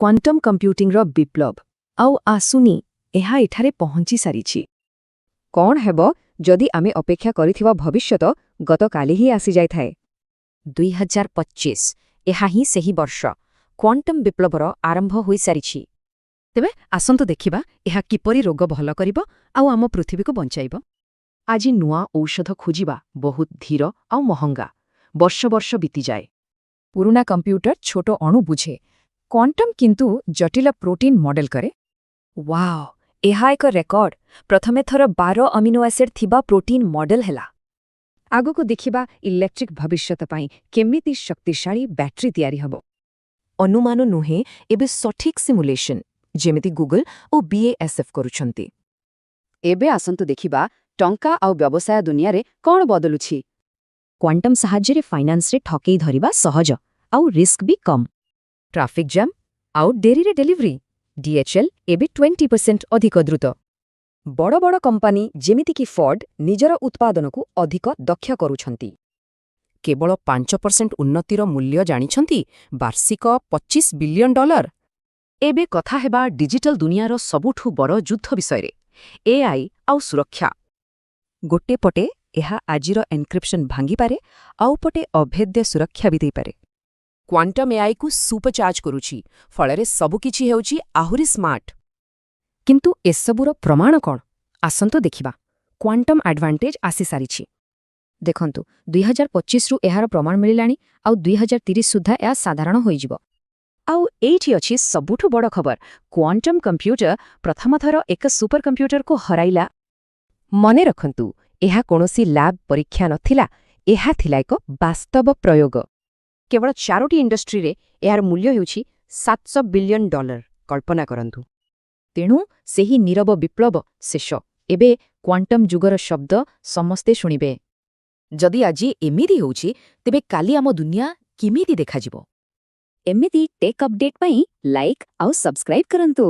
Quantum କମ୍ପ୍ୟୁଟିଂର ବିପ୍ଳବ ଆଉ ଆସୁନି ଏହା ଏଠାରେ ପହଞ୍ଚି ସାରିଛି। କ'ଣ ହେବ ଯଦି ଆମେ ଅପେକ୍ଷା କରିଥିବା ଭବିଷ୍ୟତ ଗତକାଲି ହିଁ ଆସିଯାଇଥାଏ? 2025 ଏହା ହିଁ ସେହି ବର୍ଷ। କ୍ୱାଣ୍ଟମ୍ ବିପ୍ଳବର ଆରମ୍ଭ ହୋଇସାରିଛି। ତେବେ ଆସନ୍ତୁ ଦେଖିବା ଏହା କିପରି ରୋଗ ଭଲ କରିବ ଆଉ ଆମ ପୃଥିବୀକୁ ବଞ୍ଚାଇବ। ଆଜି ନୂଆ ଔଷଧ ଖୋଜିବା ବହୁତ ଧୀର ଆଉ ମହଙ୍ଗା। ବର୍ଷ ବର୍ଷ ବିତିଯାଏ। ପୁରୁଣା କମ୍ପ୍ୟୁଟର ଛୋଟ ଅଣୁ ବୁଝେ, କ୍ୱାଣ୍ଟମ୍ କିନ୍ତୁ ଜଟିଳ ପ୍ରୋଟିନ୍ ମଡେଲ କରେ। ୱାଓ, ଏହା ଏକ ରେକର୍ଡ। ପ୍ରଥମେ ଥର 12 ଅମିନୋ ଆସିଡ୍ ଥିବା ପ୍ରୋଟିନ୍ ମଡେଲ ହେଲା। ଆଗକୁ ଦେଖିବା ଇଲେକ୍ଟ୍ରିକ୍ ଭବିଷ୍ୟତ ପାଇଁ କେମିତି ଶକ୍ତିଶାଳୀ ବ୍ୟାଟେରୀ ତିଆରି ହେବ। ଅନୁମାନ ନୁହେଁ, ଏବେ ସଠିକ୍ ସିମୁଲେସନ୍, ଯେମିତି ଗୁଗଲ ଓ BASF କରୁଛନ୍ତି। ଏବେ ଆସନ୍ତୁ ଦେଖିବା ଟଙ୍କା ଆଉ ବ୍ୟବସାୟ ଦୁନିଆରେ କ'ଣ ବଦଳୁଛି। କ୍ୱାଣ୍ଟମ୍ ସାହାଯ୍ୟରେ ଫାଇନାନ୍ସରେ ଠକେଇ ଧରିବା ସହଜ ଆଉ ରିସ୍କ ବି କମ୍। ଟ୍ରାଫିକ୍ ଜାମ୍ ଆଉ ଡେରିରେ ଡେଲିଭରି, DHL ଏବେ 20% ଅଧିକ ଦ୍ରୁତ। ବଡ଼ ବଡ଼ କମ୍ପାନୀ ଯେମିତିକି ଫୋର୍ଡ ନିଜର ଉତ୍ପାଦନକୁ ଅଧିକ ଦକ୍ଷ କରୁଛନ୍ତି। କେବଳ 5% ଉନ୍ନତିର ମୂଲ୍ୟ ଜାଣିଛନ୍ତି? ବାର୍ଷିକ $25 ବିଲିୟନ। ଏବେ କଥା ହେବା ଡିଜିଟାଲ ଦୁନିଆର ସବୁଠୁ ବଡ଼ ଯୁଦ୍ଧ ବିଷୟରେ, AI ଆଉ ସୁରକ୍ଷା। ଗୋଟେ ପଟେ ଏହା ଆଜିର ଏନକ୍ରିପ୍ସନ୍ ଭାଙ୍ଗିପାରେ, ଆଉ ପଟେ ଅଭେଦ୍ୟ ସୁରକ୍ଷା ବି ଦେଇପାରେ। କ୍ୱାଣ୍ଟମ୍ AIକୁ ସୁପରଚାର୍ଜ କରୁଛି, ଫଳରେ ସବୁକିଛି ହେଉଛି ଆହୁରି ସ୍ମାର୍ଟ। କିନ୍ତୁ ଏସବୁର ପ୍ରମାଣ କ'ଣ? ଆସନ୍ତୁ ଦେଖିବା। କ୍ୱାଣ୍ଟମ୍ ଆଡଭାଣ୍ଟେଜ୍ ଆସିସାରିଛି। ଦେଖନ୍ତୁ, 2025ରୁ ଏହାର ପ୍ରମାଣ ମିଳିଲାଣି ଆଉ 2030 ସୁଦ୍ଧା ଏହା ସାଧାରଣ ହୋଇଯିବ। ଆଉ ଏଇଠି ଅଛି ସବୁଠୁ ବଡ଼ ଖବର, କ୍ୱାଣ୍ଟମ୍ କମ୍ପ୍ୟୁଟର ପ୍ରଥମ ଥର ଏକ ସୁପର କମ୍ପ୍ୟୁଟରକୁ ହରାଇଲା। ମନେ ରଖନ୍ତୁ, ଏହା କୌଣସି ଲ୍ୟାବ୍ ପରୀକ୍ଷା ନଥିଲା, ଏହା ଥିଲା ଏକ ବାସ୍ତବ ପ୍ରୟୋଗ। କେବଳ 4ଟି ଇଣ୍ଡଷ୍ଟ୍ରିରେ ଏହାର ମୂଲ୍ୟ ହେଉଛି $700 ବିଲିୟନ। କଳ୍ପନା କରନ୍ତୁ। ତେଣୁ ସେହି ନୀରବ ବିପ୍ଳବ ଶେଷ। ଏବେ କ୍ୱାଣ୍ଟମ୍ ଯୁଗର ଶବ୍ଦ ସମସ୍ତେ ଶୁଣିବେ। ଯଦି ଆଜି ଏମିତି ହେଉଛି, ତେବେ କାଲି ଆମ ଦୁନିଆ କେମିତି ଦେଖାଯିବ? ଏମିତି ଟେକ୍ ଅପଡେଟ୍ ପାଇଁ ଲାଇକ୍ ଆଉ ସବସ୍କ୍ରାଇବ୍ କରନ୍ତୁ।